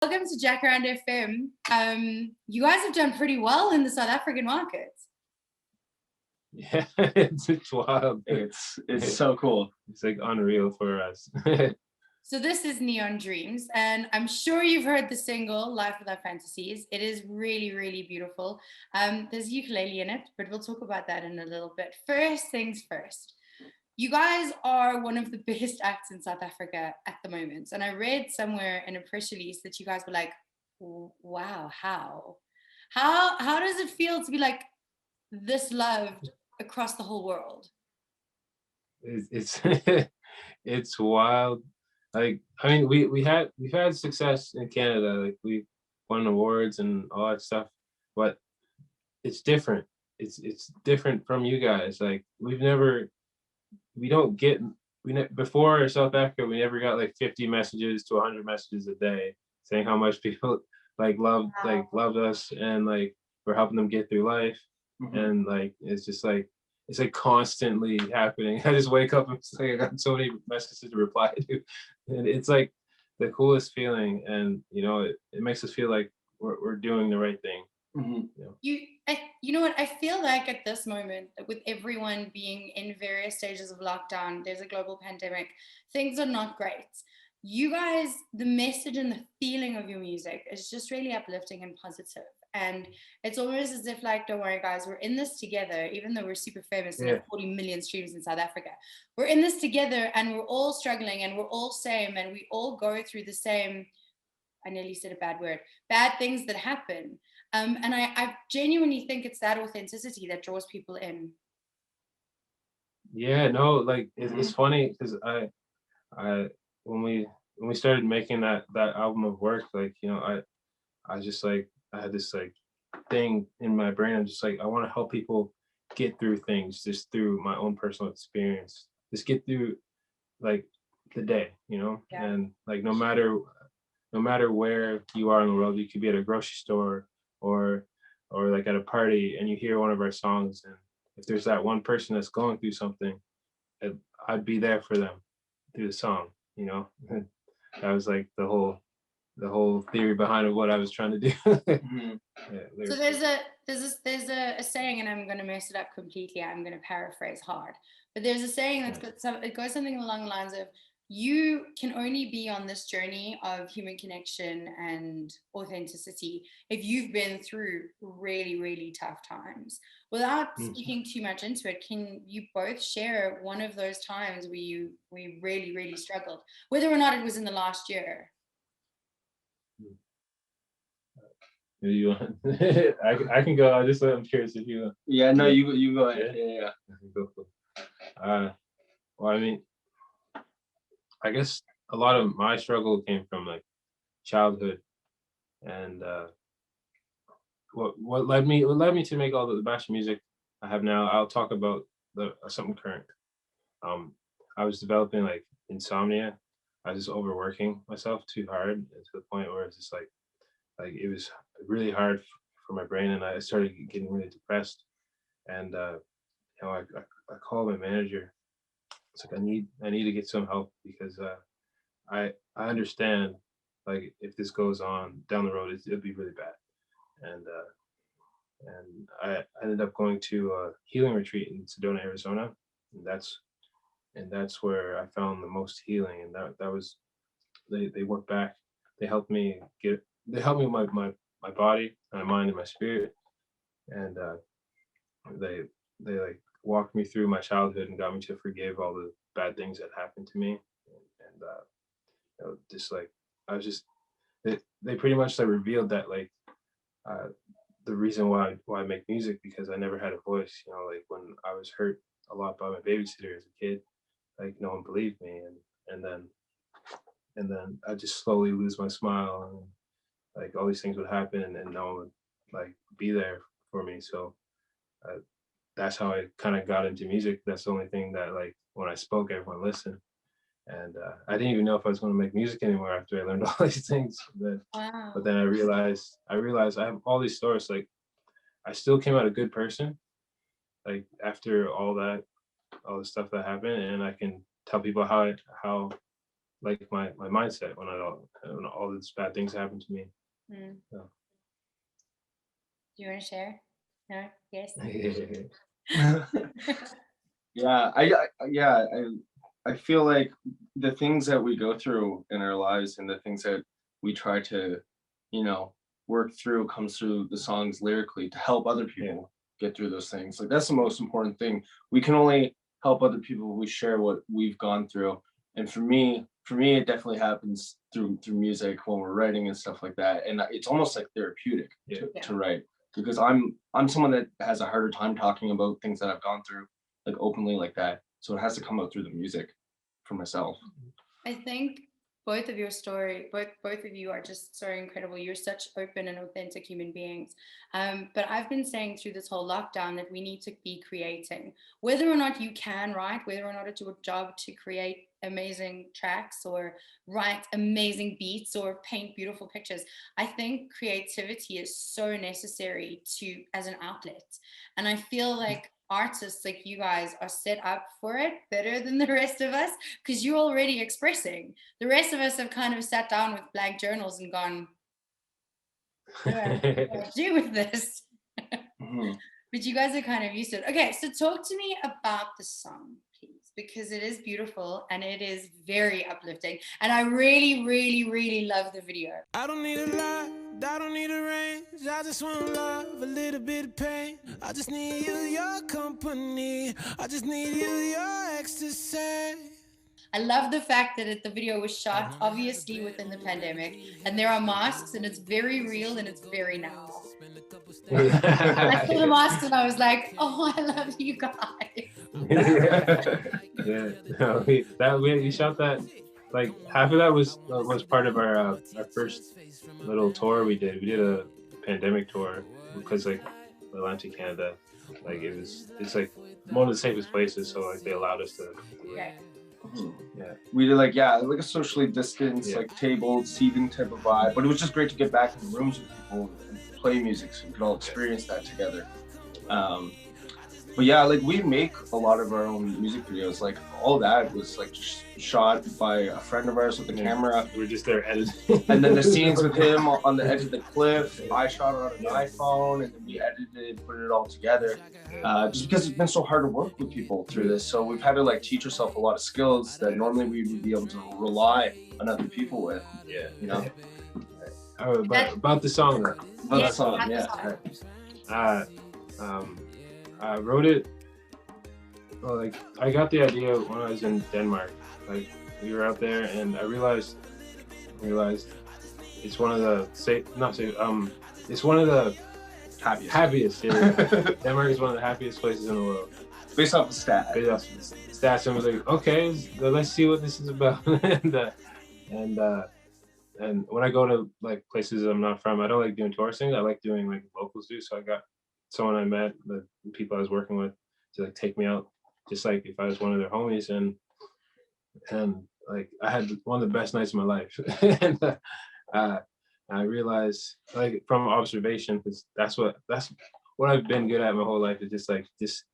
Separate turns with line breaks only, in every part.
Welcome to Jacaranda FM. You guys have done pretty well in the South African market.
Yeah, it's wild.
It's so cool.
It's like unreal for us.
So this is Neon Dreams, and I'm sure you've heard the single Life Without Fantasies. It is really, really beautiful. There's ukulele in it, but we'll talk about that in a little bit. First things first. You guys are one of the biggest acts in South Africa at the moment. And I read somewhere in a press release that you guys were like, wow, how? How does it feel to be like this loved across the whole world?
It's it's wild. Like, I mean, we've had success in Canada. Like, we won awards and all that stuff, but it's different. It's different from you guys. Like, we don't get before South Africa, we never got like 50 messages to 100 messages a day saying how much people loved us, and like we're helping them get through life. And like it's like constantly happening. I just wake up and it's like I got so many messages to reply to, and it's like the coolest feeling. And it makes us feel like we're doing the right thing.
You know what, I feel like at this moment, with everyone being in various stages of lockdown, there's a global pandemic, things are not great. You guys, the message and the feeling of your music is just really uplifting and positive. And it's almost as if, like, don't worry guys, we're in this together. Even though we're super famous and have 40 million streams in South Africa, we're in this together, and we're all struggling, and we're all same, and we all go through the same, I nearly said a bad word, bad things that happen. And I genuinely think it's that authenticity that draws people in.
Yeah, no, like it's funny because I when we started making that album of work, like I just like I had this like thing in my brain. I'm just like, I want to help people get through things just through my own personal experience. Just get through like the day,
Yeah.
and like no matter where you are in the world, you could be at a grocery store or like at a party, and you hear one of our songs, and if there's that one person that's going through something, I'd be there for them through the song. That was like the whole theory behind what I was trying to do. Yeah,
so there's a saying, and I'm going to mess it up completely. I'm going to paraphrase hard, but there's a saying it goes something along the lines of, you can only be on this journey of human connection and authenticity if you've been through really, really tough times. Without speaking too much into it, can you both share one of those times where we really, really struggled, whether or not it was in the last year?
You want? I can go. I'm curious if you.
Yeah, no, you go ahead. Yeah.
Well, I mean, I guess a lot of my struggle came from like childhood, and what led me to make all the batch of music I have now. I'll talk about something current. I was developing like insomnia. I was just overworking myself too hard, and to the point where it's just like it was really hard for my brain, and I started getting really depressed. And I called my manager. It's like, I need to get some help, because I understand, like, if this goes on down the road, it'll be really bad. And I ended up going to a healing retreat in Sedona, Arizona, and that's where I found the most healing. And that was, they went back, they helped me with my body, my mind, and my spirit, and they like walked me through my childhood and got me to forgive all the bad things that happened to me. And just like I was just they pretty much like revealed that, like, the reason why I make music, because I never had a voice. Like when I was hurt a lot by my babysitter as a kid, like no one believed me, and then I just slowly lose my smile, and like all these things would happen, and no one would like be there for me. So that's how I kind of got into music. That's the only thing that, like, when I spoke, everyone listened. And I didn't even know if I was going to make music anymore after I learned all these things. But then I realized I have all these stories. Like, I still came out a good person, like after all the stuff that happened, and I can tell people how like my mindset when all these bad things happen to me.
Mm.
So.
Do you want to share? No? Yes?
Yeah, I feel like the things that we go through in our lives and the things that we try to, you know, work through comes through the songs lyrically to help other people get through those things. Like that's the most important thing. We can only help other people if we share what we've gone through. And for me, it definitely happens through music when we're writing and stuff like that. And it's almost like therapeutic to write because I'm someone that has a harder time talking about things that I've gone through like openly like that. So it has to come out through the music for myself.
I think both of you are just so incredible. You're such open and authentic human beings. But I've been saying through this whole lockdown that we need to be creating, whether or not you can write, whether or not it's your job to create amazing tracks or write amazing beats or paint beautiful pictures. I think creativity is so necessary to as an outlet. And I feel like artists like you guys are set up for it better than the rest of us because you're already expressing. The rest of us have kind of sat down with blank journals and gone, what do I do with this?
Mhm.
But you guys are kind of used to it. Okay, so talk to me about the song, please, because it is beautiful and it is very uplifting. And I really, really, really love the video.
I don't need a lot, I don't need a range. I just want love, a little bit of pain. I just need you, your company. I just need you, your ecstasy.
I love the fact that the video was shot obviously within the pandemic and there are masks and it's very real and it's very now. I saw the masks and I was like, oh, I love you guys.
We shot that. Like half of that was part of our first little tour we did. We did a pandemic tour because like Atlantic Canada, like it's like one of the safest places, so like they allowed us to.
Okay.
Yeah, we did like a socially distanced, like tabled seating type of vibe. But it was just great to get back in the rooms with people and play music, so we could all experience that together. But yeah, like we make a lot of our own music videos. Like all that was like just shot by a friend of ours with a camera.
We're just there editing.
And then the scenes with him on the edge of the cliff, I shot it on an iPhone, and then we edited, put it all together. Just because it's been so hard to work with people through this, so we've had to like teach ourselves a lot of skills that normally we would be able to rely on other people with.
Yeah,
you know.
About the song though.
About the song, yeah.
I wrote it. Well, like I got the idea when I was in Denmark. Like we were out there, and I realized it's one of the it's one of the happiest. Yeah. Denmark is one of the happiest places in the world.
Based off the stats.
Based off the stats, and I was like, okay, let's see what this is about. And when I go to like places I'm not from, I don't like doing touristing. I like doing like locals do. So I got someone I met, the people I was working with, to like take me out, just like if I was one of their homies, and like I had one of the best nights of my life. And I realized, like from observation, because that's what I've been good at my whole life, is just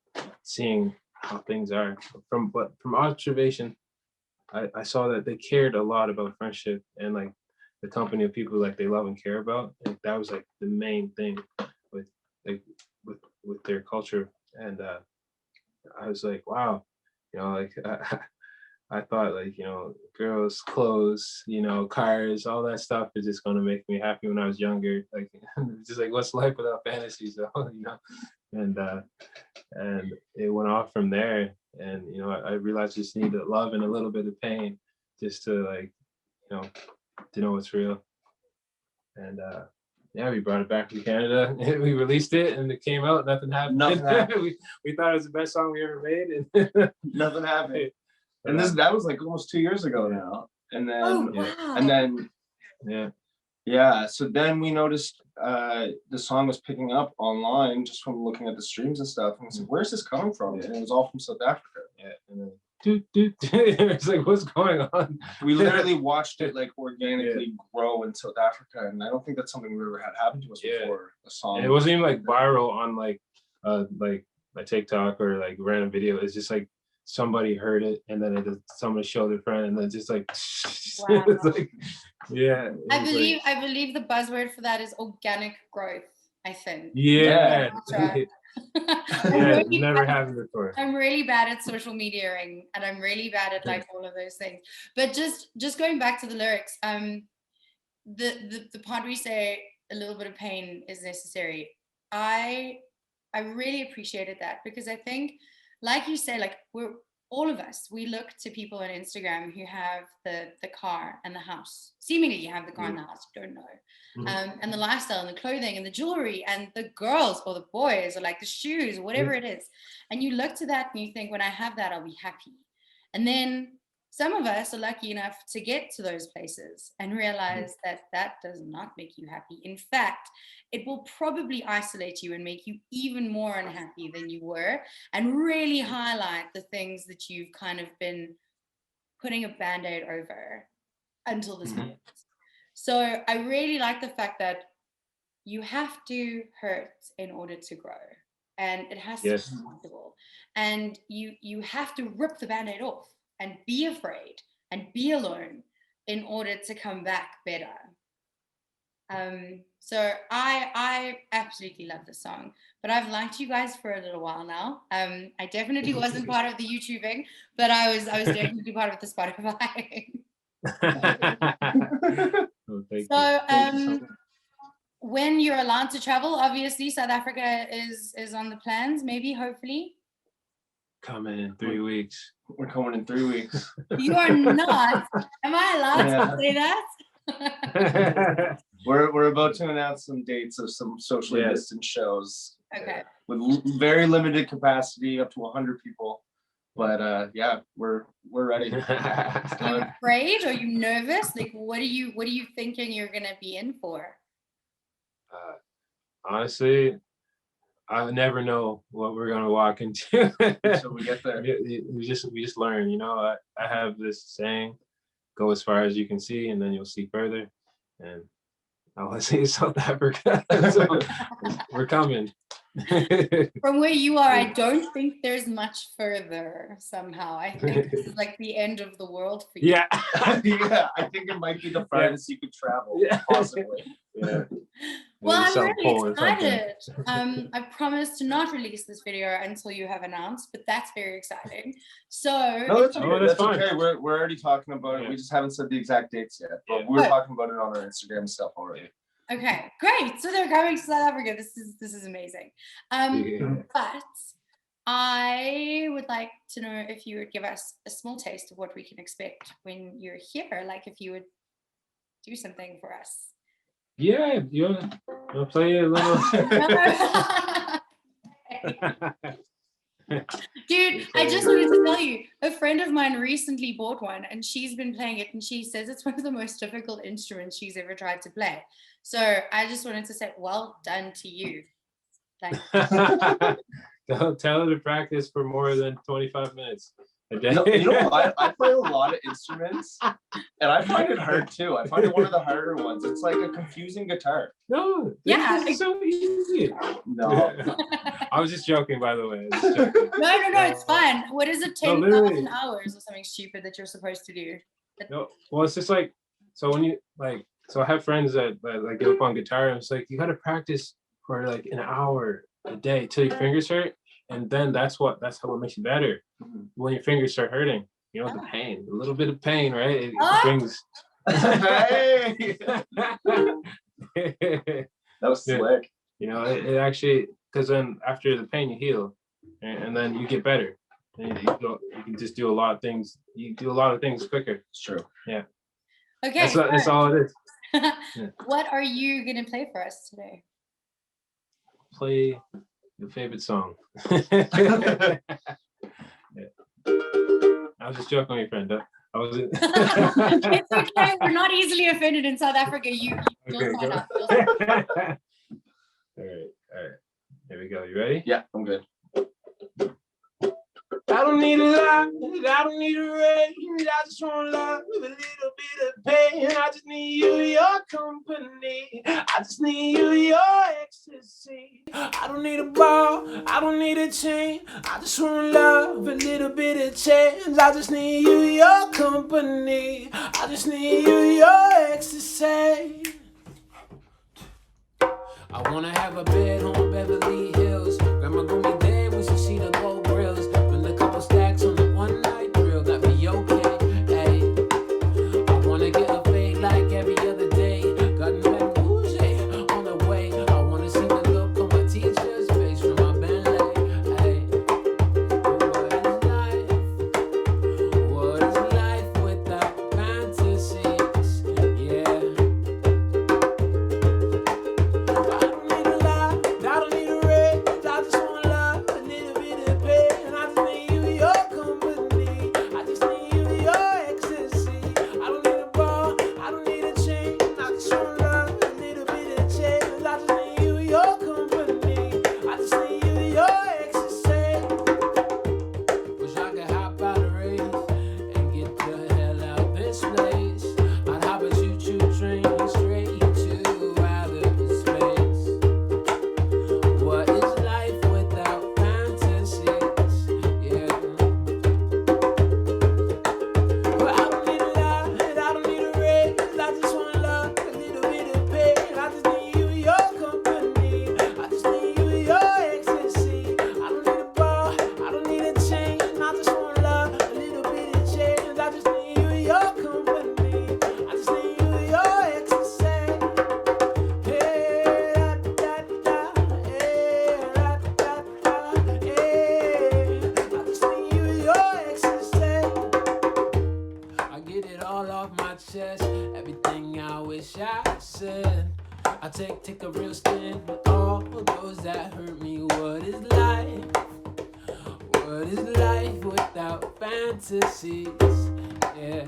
seeing how things are from observation. I saw that they cared a lot about friendship and like the company of people like they love and care about. Like that was like the main thing with their culture. And I was like, wow, you know, like I thought like, you know, girls, clothes, you know, cars, all that stuff is just gonna make me happy when I was younger. Like just like what's life without fantasies, though, you know? And it went off from there. And you know, I realized I just needed love and a little bit of pain just to like, you know, to know what's real. And yeah, we brought it back to Canada. We released it, and it came out. Nothing happened. We thought it was the best song we ever made, and
nothing happened. And that was like almost 2 years ago now. And then, So then we noticed the song was picking up online just from looking at the streams and stuff. And we said, "Where's this coming from?" And it was all from South Africa.
Yeah. And then, it's like, what's going on?
We literally watched it like organically grow in South Africa, and I don't think that's something we ever had happen to us before. A song.
And it wasn't even like viral on like my TikTok or like random video. It's just like somebody heard it and then somebody showed their friend and then just like,
Wow.
it's like yeah.
I believe the buzzword for that is organic growth, I think.
Yeah.
I'm
Yeah,
really
never
bad-
happened before.
I'm really bad at social mediaing, and I'm really bad at like all of those things. But just going back to the lyrics, the part where you say a little bit of pain is necessary. I really appreciated that, because I think, like you say, like we're all of us, we look to people on Instagram who have the car and the house. Seemingly you have the car and the house, you don't know. And the lifestyle and the clothing and the jewelry and the girls or the boys or like the shoes or whatever it is. And you look to that and you think, when I have that, I'll be happy. And then some of us are lucky enough to get to those places and realize that that does not make you happy. In fact, it will probably isolate you and make you even more unhappy than you were, and really highlight the things that you've kind of been putting a band-aid over until this moment. So I really like the fact that you have to hurt in order to grow, and it has to be comfortable, and you have to rip the band-aid off and be afraid and be alone in order to come back better. So I absolutely love this song, but I've liked you guys for a little while now. I definitely wasn't part of the YouTubing, but I was definitely part of the Spotify.
Oh, thank
So
you.
when you're allowed to travel, obviously South Africa is on the plans, maybe, hopefully.
Coming in 3 weeks.
We're coming in 3 weeks.
You are not. Am I allowed to say that?
We're about to announce some dates of some socially distant shows.
Okay.
With very limited capacity, up to 100 people. But yeah, we're ready.
Are you afraid? Are you nervous? Like, what are you thinking you're gonna be in for?
Honestly, I never know what we're gonna walk into.
So we get there.
We just learn. You know, I have this saying: "Go as far as you can see, and then you'll see further." And I want to see South Africa, so we're coming.
From where you are, I don't think there's much further. Somehow, I think this is like the end of the world for you.
Yeah,
yeah. I think it might be the farthest you could travel, possibly.
Yeah.
Well, I'm really excited. I promise to not release this video until you have announced, but that's very exciting. So
no, that's okay.
that's fine.
Okay. We're already talking about it. We just haven't said the exact dates yet. But we're talking about it on our Instagram stuff already.
Okay, great. So they're coming to South Africa. This is amazing. But I would like to know if you would give us a small taste of what we can expect when you're here. Like if you would do something for us.
Yeah, you wanna play a little?
Dude, I just wanted to tell you, a friend of mine recently bought one and she's been playing it and she says it's one of the most difficult instruments she's ever tried to play. So I just wanted to say, well done to you. Thank you.
Don't tell her to practice for more than 25 minutes a day.
No, you know what? I play a lot of instruments and I find it hard too. I find it one of the harder ones. It's like a confusing guitar.
No,
yeah,
it's so easy.
No.
I was just joking, by the way.
No, it's fun. What is it, 10,000 hours or something stupid that you're supposed to do?
No, well, it's just like, so when you like, so I have friends that like get up on guitar and it's like, you got to practice for like an hour a day till your fingers hurt. And then that's how it makes you better. When your fingers start hurting, you know, the pain, a little bit of pain, right? It brings.
Hey! That was slick.
You know, it actually, because then after the pain, you heal, and then you get better. And you can just do a lot of things. You do a lot of things quicker. It's true. Yeah.
Okay.
That's all it is.
Yeah. What are you gonna play for us today?
Play your favorite song. Yeah. I was just joking on your friend. I was.
It's okay. We're not easily offended in South Africa. You'll sign up.
All right. Here we go. You ready?
Yeah, I'm good.
I don't need a lot, I don't need a range. I just want love with a little bit of pain. I just need you, your company. I just need you, your ecstasy.
I don't need a ball, I don't need a chain. I just want love, a little bit of change. I just need you, your company. I just need you, your ecstasy. I wanna have a bed on Beverly Hills. Grandma gonna be there when she see the gold grills. Put a couple stacks on the one night grill. That be okay, hey. I wanna get a fade like every other day. Got nothing bougie on the way. I wanna see the look on my teacher's face from my Bentley, hey. What is life? What is life without fantasies? Yeah. Everything I wish I said. I take a real stand for all those that hurt me. What is life? What is life without fantasies? Yeah.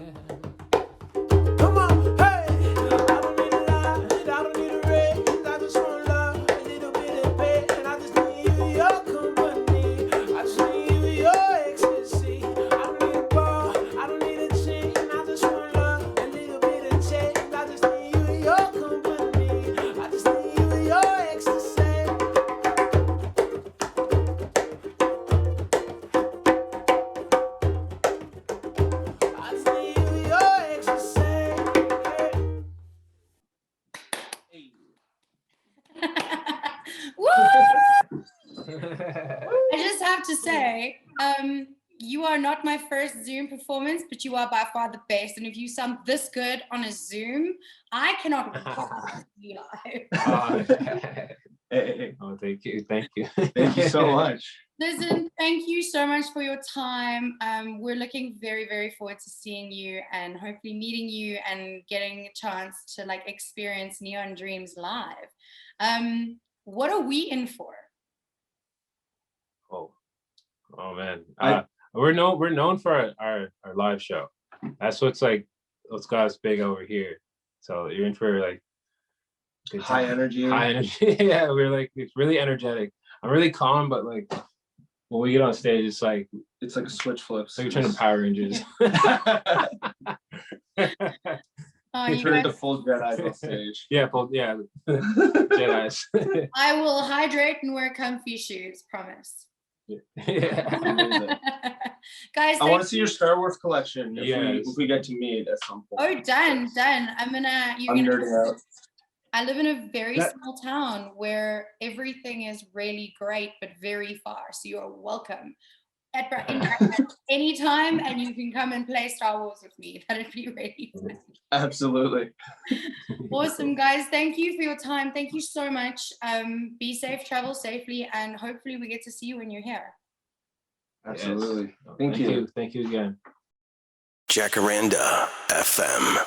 Come on, hey! I don't need a lot, I don't need a raise. I just want love, a little bit of pain. I just need you, your company. I just need you, your ecstasy. I don't need a ball, I don't need a chain. I just want love, a little bit of change. I just need you, your company. I just need you, your ecstasy. I just need you, your ecstasy.
Woo! I just have to say, you are not my first Zoom performance, but you are by far the best. And if you sound this good on a Zoom, I cannot wait to see you live.
Oh, thank you. Thank you.
Thank you so much.
Listen, thank you so much for your time. We're looking very, very forward to seeing you and hopefully meeting you and getting a chance to like experience Neon Dreams live. What are we in for?
Oh man. We're known for our live show. That's what's got us big over here. So you're in for like good
High
time.
energy.
High energy. Yeah, we're like, it's really energetic. I'm really calm, but like when we get on stage, it's like
a switch flips.
It's like you're turning Power Rangers.
You turn into full Jedi on stage.
Yeah, Jedis.
I will hydrate and wear comfy shoes, promise.
Yeah.
Guys,
I want to see your Star Wars collection
Yes.
if we get to meet at some point.
Oh, done. I'm
nerding out.
I live in a very small town where everything is really great, but very far. So you're welcome at any time, and you can come and play Star Wars with me. That'd be really fun.
Absolutely.
Awesome, guys. Thank you for your time. Thank you so much. Be safe, travel safely, and hopefully we get to see you when you're here.
Absolutely.
Yes.
Thank you.
Thank you again.
Jacaranda FM.